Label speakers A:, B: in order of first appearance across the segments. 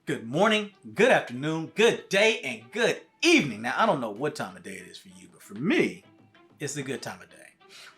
A: Good morning, good afternoon, good day, and good evening. Now, I don't know what time of day it is for you, but for me, it's a good time of day.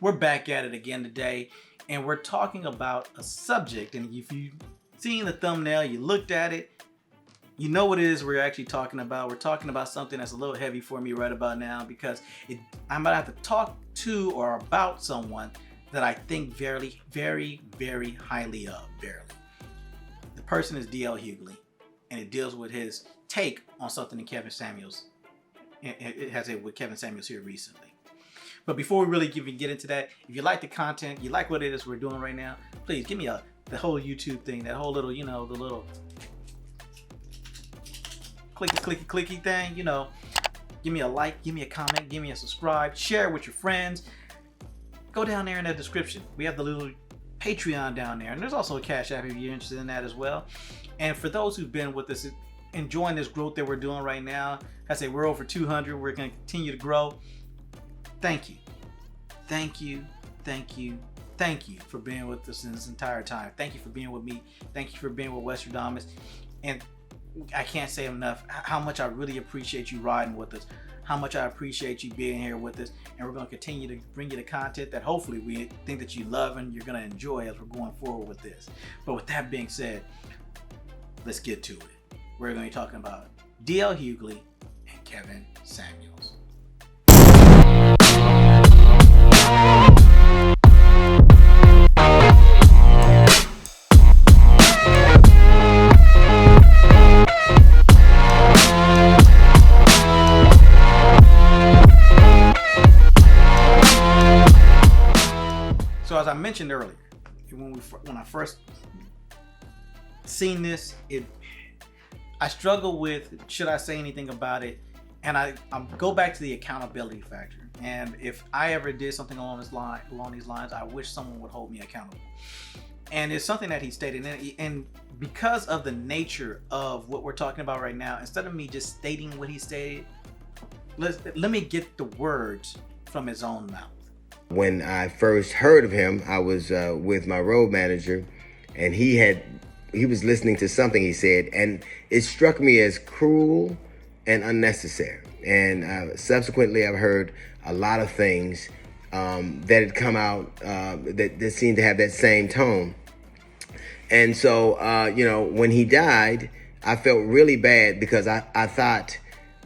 A: We're back at it again today, and we're talking about a subject. And if you've seen the thumbnail, you looked at it, you know what it is we're actually talking about. We're talking about something that's a little heavy for me right about now because I'm going to have to talk to or about someone that I think very, very, very highly of, barely. The person is D.L. Hughley. And it deals with his take on something in Kevin Samuels. It has it with Kevin Samuels here recently. But before we really even get into that, if you like the content, you like what it is we're doing right now, please give me the whole YouTube thing, that whole little, the little clicky thing, Give me a like, give me a comment, give me a subscribe, share it with your friends. Go down there in the description. We have the little Patreon down there, and there's also a CashApp if you're interested in that as well. And for those who've been with us, enjoying this growth that we're doing right now, I say we're over 200. We're going to continue to grow. Thank you for being with us in this entire time. Thank you for being with me. Thank you for being with Westradamus. And I can't say enough how much I really appreciate you riding with us, how much I appreciate you being here with us. And we're going to continue to bring you the content that hopefully we think that you love and you're going to enjoy as we're going forward with this. But with that being said, let's get to it. We're going to be talking about D.L. Hughley and Kevin Samuels. So as I mentioned earlier, when I first seen this, I struggle with, should I say anything about it? And I go back to the accountability factor. And if I ever did something along these lines, I wish someone would hold me accountable. And it's something that he stated. And because of the nature of what we're talking about right now, instead of me just stating what he stated, let me get the words from his own mouth.
B: When I first heard of him, I was with my road manager, and he was listening to something he said, and it struck me as cruel and unnecessary. And subsequently, I've heard a lot of things that had come out that seemed to have that same tone. And so, when he died, I felt really bad because I thought,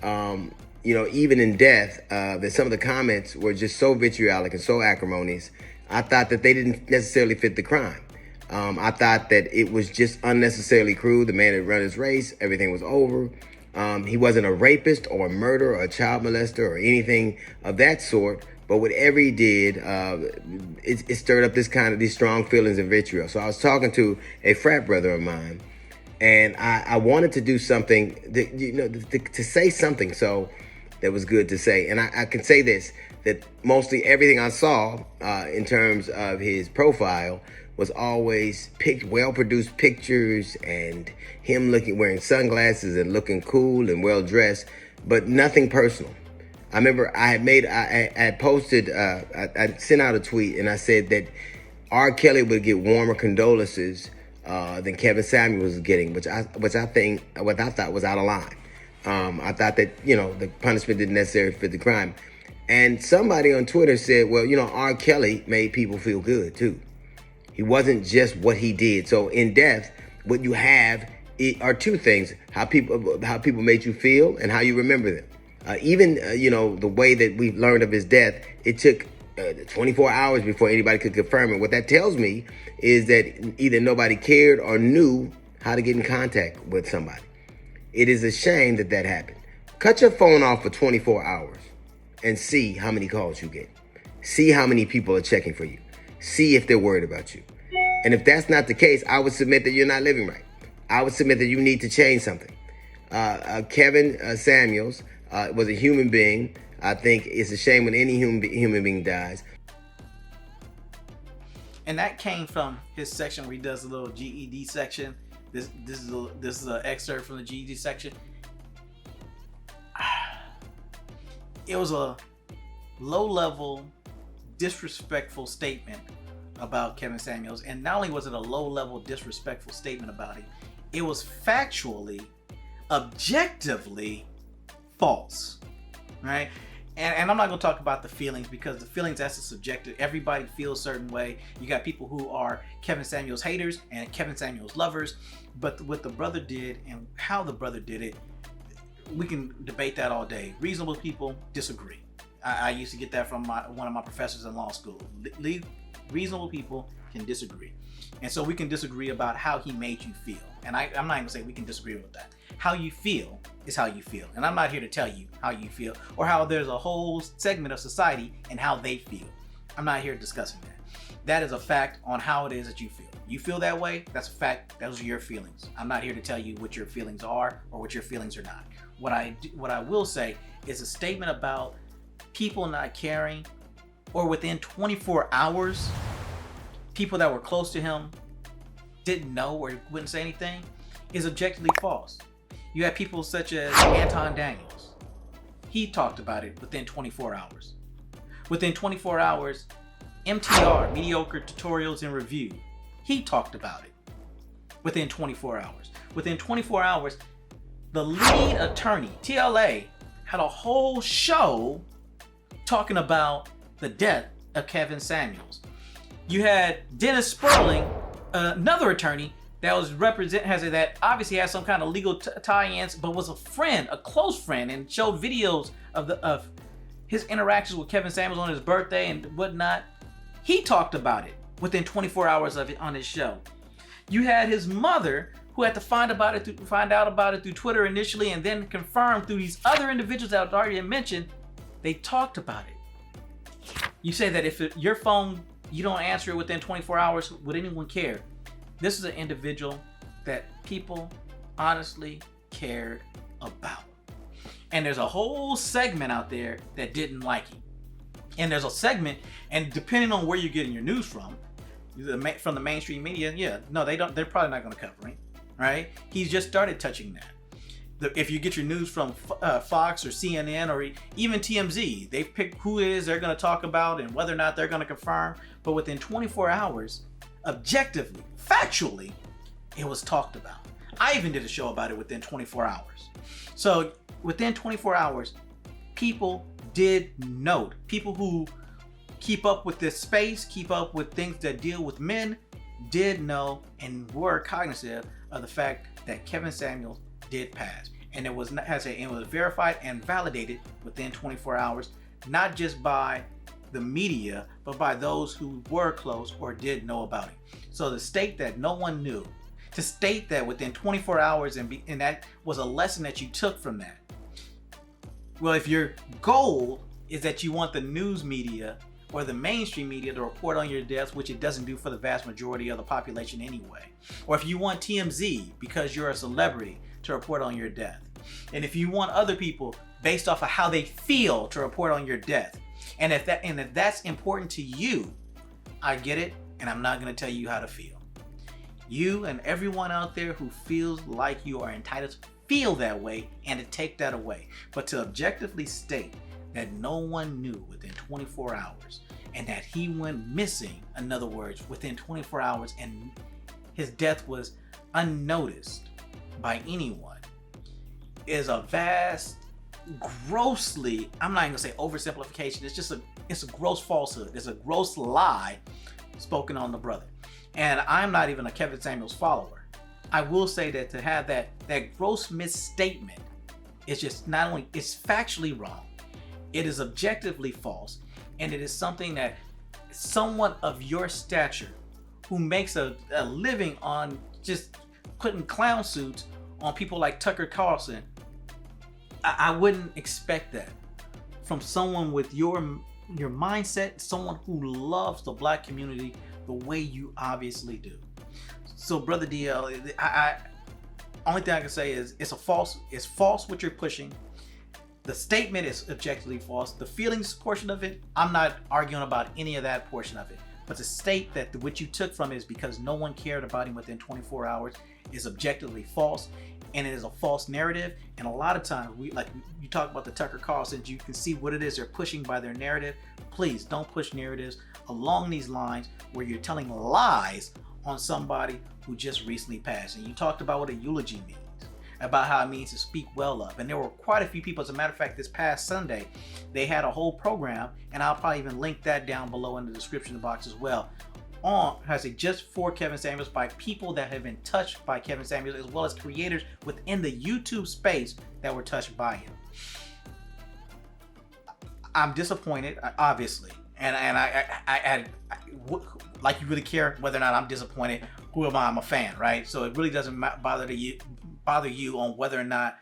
B: even in death, that some of the comments were just so vitriolic and so acrimonious. I thought that they didn't necessarily fit the crime. I thought that it was just unnecessarily cruel. The man had run his race. Everything was over. He wasn't a rapist or a murderer or a child molester or anything of that sort. But whatever he did, it stirred up these strong feelings of vitriol. So I was talking to a frat brother of mine, and I wanted to do something, to say something so that was good to say. And I can say this, that mostly everything I saw in terms of his profile was always well-produced pictures and him wearing sunglasses and looking cool and well-dressed, but nothing personal. I remember I sent out a tweet and I said that R. Kelly would get warmer condolences than Kevin Samuels was getting, which I thought was out of line. I thought that, the punishment didn't necessarily fit the crime. And somebody on Twitter said, well, R. Kelly made people feel good too. He wasn't just what he did. So in death, what you have are two things: how people made you feel and how you remember them. The way that we learned of his death, it took 24 hours before anybody could confirm it. What that tells me is that either nobody cared or knew how to get in contact with somebody. It is a shame that happened. Cut your phone off for 24 hours and see how many calls you get. See how many people are checking for you. See if they're worried about you. And if that's not the case, I would submit that you're not living right. I would submit that you need to change something. Kevin Samuels was a human being. I think it's a shame when any human being dies.
A: And that came from his section where he does a little GED section. This is an excerpt from the GED section. It was a low-level, disrespectful statement about Kevin Samuels. And not only was it a low-level, disrespectful statement about him, it was factually objectively false, right? And I'm not going to talk about the feelings, because the feelings, that's a subjective. Everybody feels a certain way. You got people who are Kevin Samuels haters and Kevin Samuels lovers. But what the brother did and how the brother did it, we can debate that all day. Reasonable people disagree. I used to get that from one of my professors in law school. Reasonable people can disagree. And so we can disagree about how he made you feel. And I'm not even going to say we can disagree with that. How you feel is how you feel. And I'm not here to tell you how you feel or how there's a whole segment of society and how they feel. I'm not here discussing that. That is a fact on how it is that you feel. You feel that way, that's a fact. Those are your feelings. I'm not here to tell you what your feelings are or what your feelings are not. What I will say is a statement about people not caring, or within 24 hours, people that were close to him didn't know or wouldn't say anything, is objectively false. You have people such as Anton Daniels. He talked about it within 24 hours. Within 24 hours, MTR, Mediocre Tutorials and Review, he talked about it within 24 hours. Within 24 hours, the lead attorney, TLA, had a whole show talking about the death of Kevin Samuels. You had Dennis Sperling, another attorney that was that obviously has some kind of legal tie-ins, but was a friend, a close friend, and showed videos of his interactions with Kevin Samuels on his birthday and whatnot. He talked about it within 24 hours of it on his show. You had his mother, who had to find out about it through Twitter initially, and then confirmed through these other individuals that I already mentioned. They talked about it. You say that if your phone, you don't answer it within 24 hours, would anyone care? This is an individual that people honestly cared about. And there's a whole segment out there that didn't like him. And there's a segment, and depending on where you're getting your news from the mainstream media, they're probably not going to cover him, right? He's just started touching that. If you get your news from Fox or CNN or even TMZ, they pick who it is they're going to talk about and whether or not they're going to confirm. But within 24 hours, objectively, factually, it was talked about. I even did a show about it within 24 hours. So within 24 hours, people did note. People who keep up with this space, keep up with things that deal with men, did know and were cognizant of the fact that Kevin Samuels did pass. And it was verified and validated within 24 hours, not just by the media, but by those who were close or did know about it. So to state that no one knew, to state that within 24 hours and that was a lesson that you took from that. Well, if your goal is that you want the news media or the mainstream media to report on your deaths, which it doesn't do for the vast majority of the population anyway, or if you want TMZ because you're a celebrity to report on your death, and if you want other people based off of how they feel to report on your death, and if that's important to you, I get it, and I'm not going to tell you how to feel. You and everyone out there who feels like you are entitled to feel that way and to take that away, but to objectively state that no one knew within 24 hours and that he went missing, in other words, within 24 hours, and his death was unnoticed by anyone, is a vast, grossly, I'm not even gonna say oversimplification, it's a gross falsehood. It's a gross lie spoken on the brother. And I'm not even a Kevin Samuels follower. I will say that to have that gross misstatement is just not only, it's factually wrong, it is objectively false, and it is something that someone of your stature who makes a living on just putting clown suits on people like Tucker Carlson, I wouldn't expect that from someone with your mindset, someone who loves the black community the way you obviously do. So brother DL, only thing I can say is it's false what you're pushing. The statement is objectively false. The feelings portion of it, I'm not arguing about any of that portion of it. But to state that what you took from it is because no one cared about him within 24 hours is objectively false, and it is a false narrative. And a lot of times, you talk about the Tucker Carlsons, you can see what it is they're pushing by their narrative. Please don't push narratives along these lines where you're telling lies on somebody who just recently passed. And you talked about what a eulogy means. about how it means to speak well of. And there were quite a few people. As a matter of fact, this past Sunday, they had a whole program, and I'll probably even link that down below in the description box as well, on just for Kevin Samuels, by people that have been touched by Kevin Samuels, as well as creators within the YouTube space that were touched by him. I'm disappointed, obviously, and I like, you really care whether or not I'm disappointed. Who am I? I'm a fan, right? So it really doesn't bother you on whether or not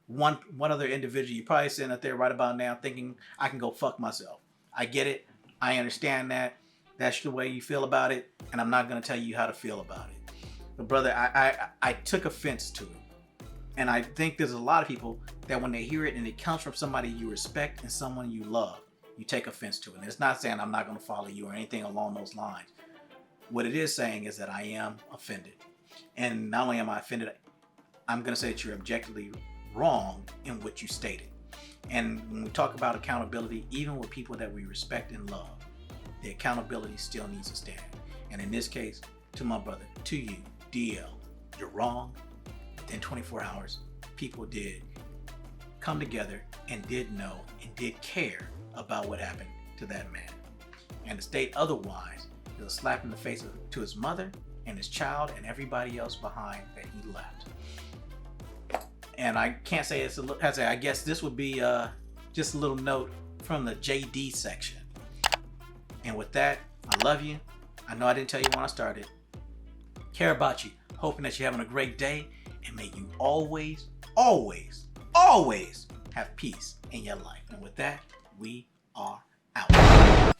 A: one other individual. You're probably sitting up there right about now thinking, I can go fuck myself. I get it. I understand that. That's the way you feel about it, and I'm not going to tell you how to feel about it. But brother, I took offense to it. And I think there's a lot of people that when they hear it and it comes from somebody you respect and someone you love, you take offense to it. And it's not saying I'm not going to follow you or anything along those lines. What it is saying is that I am offended. And not only am I offended, I'm going to say that you're objectively wrong in what you stated. And when we talk about accountability, even with people that we respect and love, the accountability still needs to stand. And in this case, to my brother, to you, DL, you're wrong. Within 24 hours, people did come together and did know and did care about what happened to that man. And to state otherwise is a slap in the face to his mother and his child and everybody else behind that he left. And I can't say it's I guess this would be just a little note from the JD section. And with that, I love you. I know I didn't tell you when I started. Care about you. Hoping that you're having a great day. And may you always, always, always have peace in your life. And with that, we are out.